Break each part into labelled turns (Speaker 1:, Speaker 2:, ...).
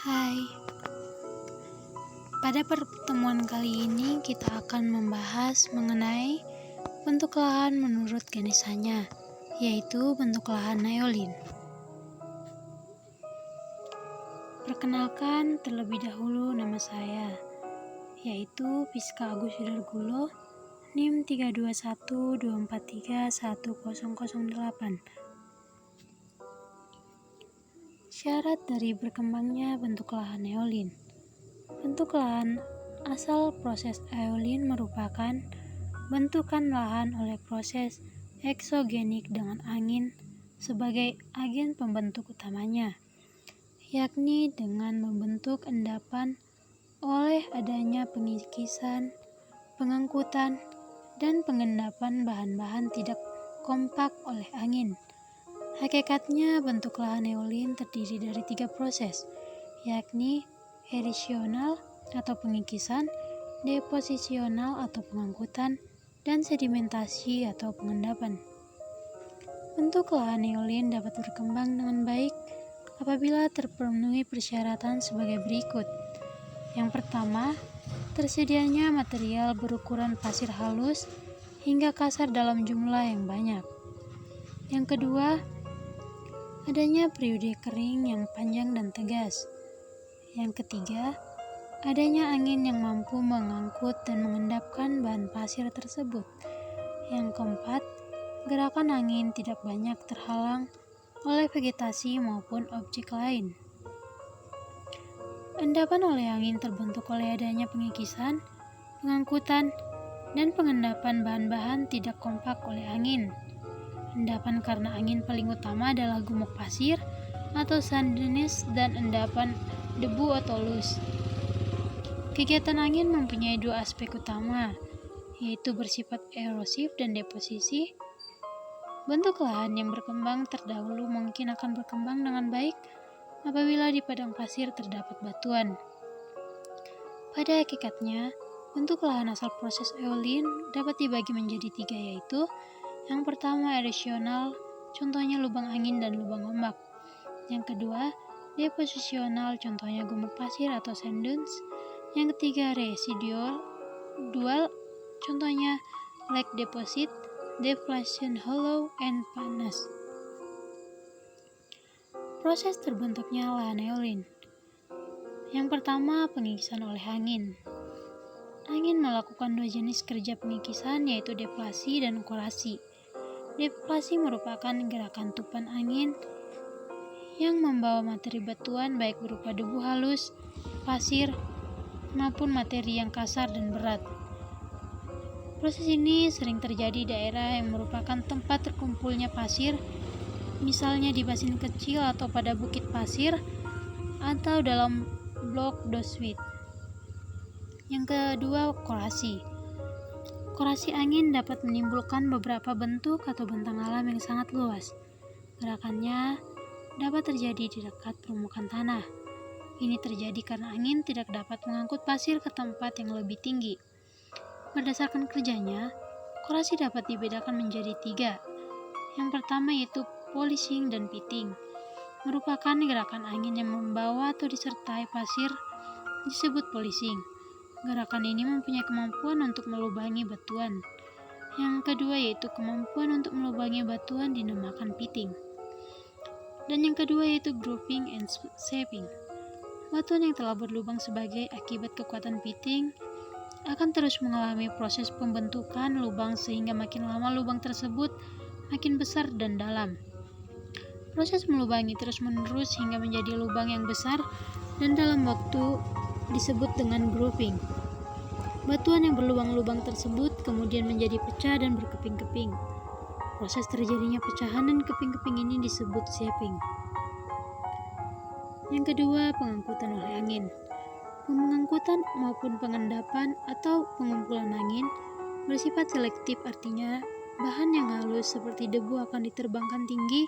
Speaker 1: Hai, pada pertemuan kali ini kita akan membahas mengenai bentuk lahan menurut Ganesanya, yaitu bentuk lahan neolin. Perkenalkan terlebih dahulu nama saya, yaitu Piska Agus Sudargulo, NIM 32124310008. Syarat dari berkembangnya bentuk lahan eolin. Bentuk lahan asal proses eolin merupakan bentukan lahan oleh proses eksogenik dengan angin sebagai agen pembentuk utamanya, yakni dengan membentuk endapan oleh adanya pengikisan, pengangkutan, dan pengendapan bahan-bahan tidak kompak oleh angin. Hakikatnya bentuk lahan eolin terdiri dari 3 proses, yakni erosional atau pengikisan, deposisional atau pengangkutan, dan sedimentasi atau pengendapan. Bentuk lahan eolin dapat berkembang dengan baik apabila terpenuhi persyaratan sebagai berikut. Yang pertama, tersedianya material berukuran pasir halus hingga kasar dalam jumlah yang banyak. Yang kedua, adanya periode kering yang panjang dan tegas. Yang ketiga, adanya angin yang mampu mengangkut dan mengendapkan bahan pasir tersebut. Yang keempat, gerakan angin tidak banyak terhalang oleh vegetasi maupun objek lain. Endapan oleh angin terbentuk oleh adanya pengikisan, pengangkutan, dan pengendapan bahan-bahan tidak kompak oleh angin. Endapan karena angin paling utama adalah gumuk pasir atau sandinis dan endapan debu atau lus. Kegiatan angin mempunyai 2 aspek utama, yaitu bersifat erosif dan deposisi. Bentuk lahan yang berkembang terdahulu mungkin akan berkembang dengan baik apabila di padang pasir terdapat batuan. Pada hakikatnya, bentuk lahan asal proses eolin dapat dibagi menjadi 3, yaitu yang pertama erosional, contohnya lubang angin dan lubang ombak. Yang kedua, deposisional, contohnya gumuk pasir atau sand dunes. Yang ketiga, residual, contohnya lake deposit, deflation hollow, and panas. Proses terbentuknya lahan eolin. Yang pertama, pengikisan oleh angin. Angin melakukan 2 jenis kerja pengikisan, yaitu deflasi dan korasi. Deflasi merupakan gerakan tupan angin yang membawa materi batuan baik berupa debu halus, pasir, maupun materi yang kasar dan berat. Proses ini sering terjadi di daerah yang merupakan tempat terkumpulnya pasir, misalnya di basin kecil atau pada bukit pasir, atau dalam blok doswit. Yang kedua, korasi. Korasi angin dapat menimbulkan beberapa bentuk atau bentang alam yang sangat luas. Gerakannya dapat terjadi di dekat permukaan tanah. Ini terjadi karena angin tidak dapat mengangkut pasir ke tempat yang lebih tinggi. Berdasarkan kerjanya, korasi dapat dibedakan menjadi 3. Yang pertama yaitu polishing dan pitting. Merupakan gerakan angin yang membawa atau disertai pasir disebut polishing. Gerakan ini mempunyai kemampuan untuk melubangi batuan. Yang kedua yaitu kemampuan untuk melubangi batuan dinamakan pitting. Dan yang kedua yaitu grouping and shaping. Batuan yang telah berlubang sebagai akibat kekuatan pitting akan terus mengalami proses pembentukan lubang sehingga makin lama lubang tersebut makin besar dan dalam. Proses melubangi terus-menerus hingga menjadi lubang yang besar dan dalam waktu disebut dengan grouping. Batuan yang berlubang-lubang tersebut kemudian menjadi pecah dan berkeping-keping. Proses terjadinya pecahan dan keping-keping ini disebut shaping. Yang kedua, pengangkutan oleh angin. Pengangkutan maupun pengendapan atau pengumpulan angin bersifat selektif, artinya bahan yang halus seperti debu akan diterbangkan tinggi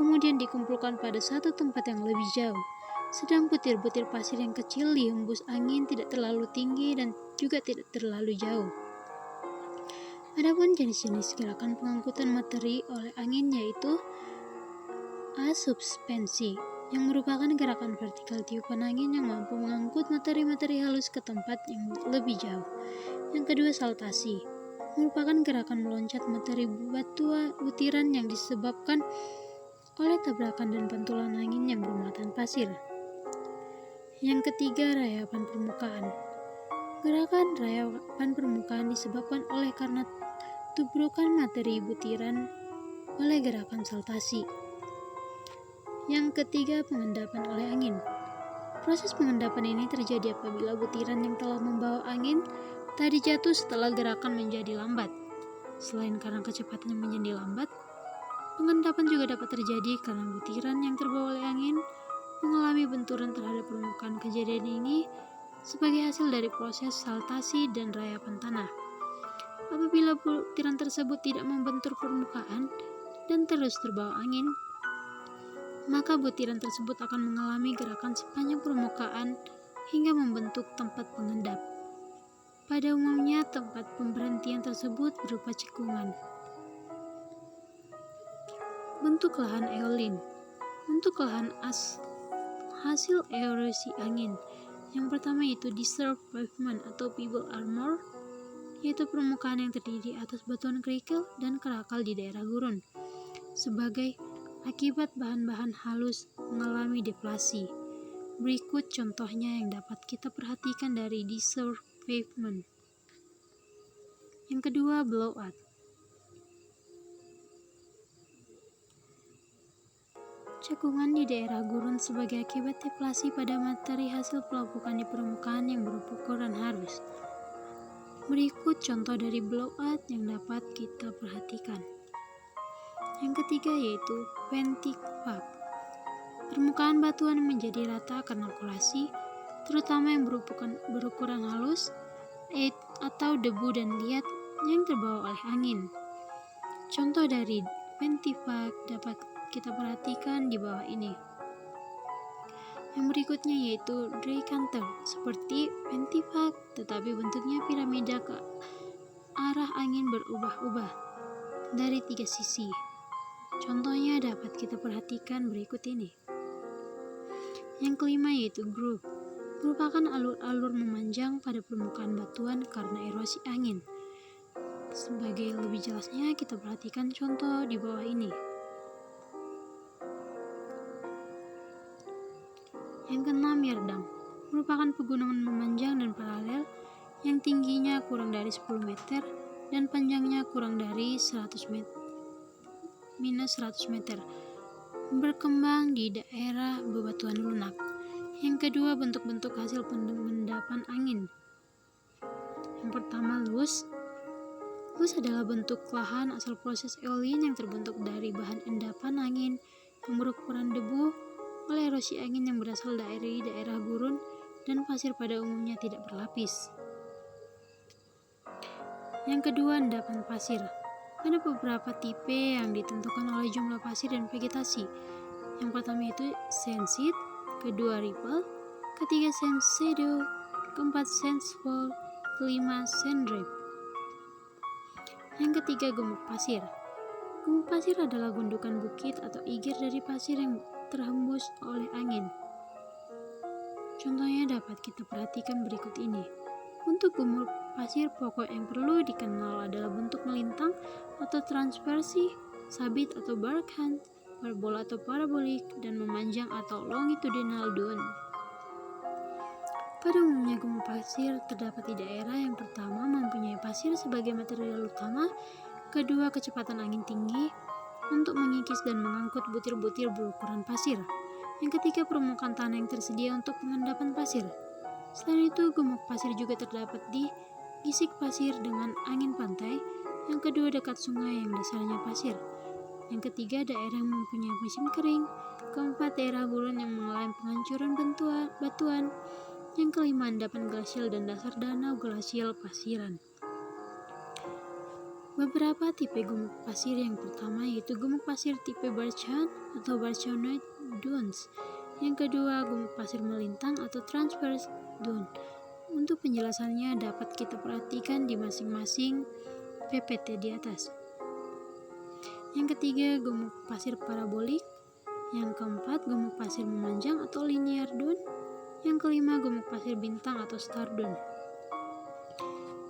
Speaker 1: kemudian dikumpulkan pada satu tempat yang lebih jauh. Sedang butir-butir pasir yang kecil dihembus angin tidak terlalu tinggi dan juga tidak terlalu jauh. Adapun jenis-jenis gerakan pengangkutan materi oleh angin yaitu asuspensi. yang merupakan gerakan vertikal tiupan angin yang mampu mengangkut materi-materi halus ke tempat yang lebih jauh. Yang kedua, saltasi, merupakan gerakan meloncat materi butiran yang disebabkan oleh tabrakan dan pantulan angin yang bermuatan pasir. Yang ketiga, rayapan permukaan. Gerakan rayapan permukaan disebabkan oleh karena tubrukan materi butiran oleh gerakan saltasi. Yang ketiga, pengendapan oleh angin. Proses pengendapan ini terjadi apabila butiran yang telah membawa angin tadi jatuh setelah gerakan menjadi lambat. Selain karena kecepatannya menjadi lambat, pengendapan juga dapat terjadi karena butiran yang terbawa oleh angin mengalami benturan terhadap permukaan. Kejadian ini sebagai hasil dari proses saltasi dan rayapan tanah. Apabila butiran tersebut tidak membentur permukaan dan terus terbawa angin, maka butiran tersebut akan mengalami gerakan sepanjang permukaan hingga membentuk tempat pengendap. Pada umumnya, tempat pemberhentian tersebut berupa cekungan. Bentuk lahan eolin. Bentuk lahan hasil erosi angin. Yang pertama yaitu disturbed pavement atau pebble armor, yaitu permukaan yang terdiri atas batuan kerikil dan kerakal di daerah gurun. Sebagai akibat bahan-bahan halus mengalami deflasi. Berikut contohnya yang dapat kita perhatikan dari disturbed pavement. Yang kedua, blowout. Cekungan di daerah gurun sebagai akibat deflasi pada materi hasil pelapukan di permukaan yang berukuran halus. Berikut contoh dari blowout yang dapat kita perhatikan. Yang ketiga yaitu ventifag. Permukaan batuan menjadi rata karena kolasi, terutama yang berukuran halus atau debu dan liat yang terbawa oleh angin. Contoh dari ventifag dapat kita perhatikan di bawah ini. Yang berikutnya yaitu decanter, seperti ventifag tetapi bentuknya piramida ke arah angin berubah-ubah dari 3 sisi. Contohnya dapat kita perhatikan berikut ini. Yang kelima yaitu groove, merupakan alur-alur memanjang pada permukaan batuan karena erosi angin. Sebagai lebih jelasnya kita perhatikan contoh di bawah ini. Yang keenam, yerdang, merupakan pegunungan memanjang dan paralel yang tingginya kurang dari 10 meter dan panjangnya kurang dari 100 meter, berkembang di daerah bebatuan lunak. Yang kedua, bentuk-bentuk hasil pengendapan angin. Yang pertama, loess. Loess adalah bentuk lahan asal proses eolin yang terbentuk dari bahan endapan angin yang berukuran debu oleh erosi angin yang berasal dari daerah gurun dan pasir pada umumnya tidak berlapis. Yang kedua, endapan pasir. Ada beberapa tipe yang ditentukan oleh jumlah pasir dan vegetasi. Yang pertama itu sandstone, kedua ripple, ketiga sand shadow, keempat sandfall, kelima sand drift. Yang ketiga, gumuk pasir. Gumuk pasir adalah gundukan bukit atau igir dari pasir yang terhembus oleh angin. Contohnya dapat kita perhatikan berikut ini. Untuk gumuk pasir, pokok yang perlu dikenal adalah bentuk melintang atau transversi, sabit atau barkhand, parabola atau parabolik, dan memanjang atau longitudinal dune. Pada umumnya gumuk pasir terdapat di daerah yang pertama mempunyai pasir sebagai material utama, kedua kecepatan angin tinggi untuk mengikis dan mengangkut butir-butir berukuran pasir, yang ketiga permukaan tanah yang tersedia untuk pengendapan pasir. Selain itu, gumuk pasir juga terdapat di gisik pasir dengan angin pantai, yang kedua dekat sungai yang dasarnya pasir, yang ketiga daerah yang mempunyai musim kering, keempat daerah gurun yang mengalami penghancuran batuan, yang kelima endapan glasial dan dasar danau glasial pasiran. Beberapa tipe gumuk pasir. Yang pertama yaitu gumuk pasir tipe Barchan atau Barchanoid dunes. Yang kedua, gumuk pasir melintang atau transverse dune. Untuk penjelasannya dapat kita perhatikan di masing-masing PPT di atas. Yang ketiga, gumuk pasir parabolik. Yang keempat, gemuk pasir memanjang atau linear dune. Yang kelima, gemuk pasir bintang atau star dune.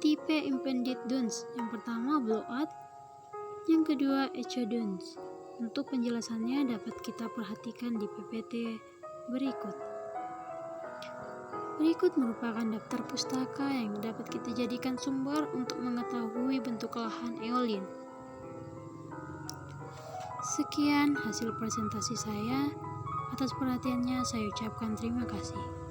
Speaker 1: Tipe impended dunes, yang pertama blowout, yang kedua echodunes. Untuk penjelasannya dapat kita perhatikan di PPT berikut. Berikut merupakan daftar pustaka yang dapat kita jadikan sumber untuk mengetahui bentuk lahan eolin. Sekian hasil presentasi saya. Atas perhatiannya saya ucapkan terima kasih.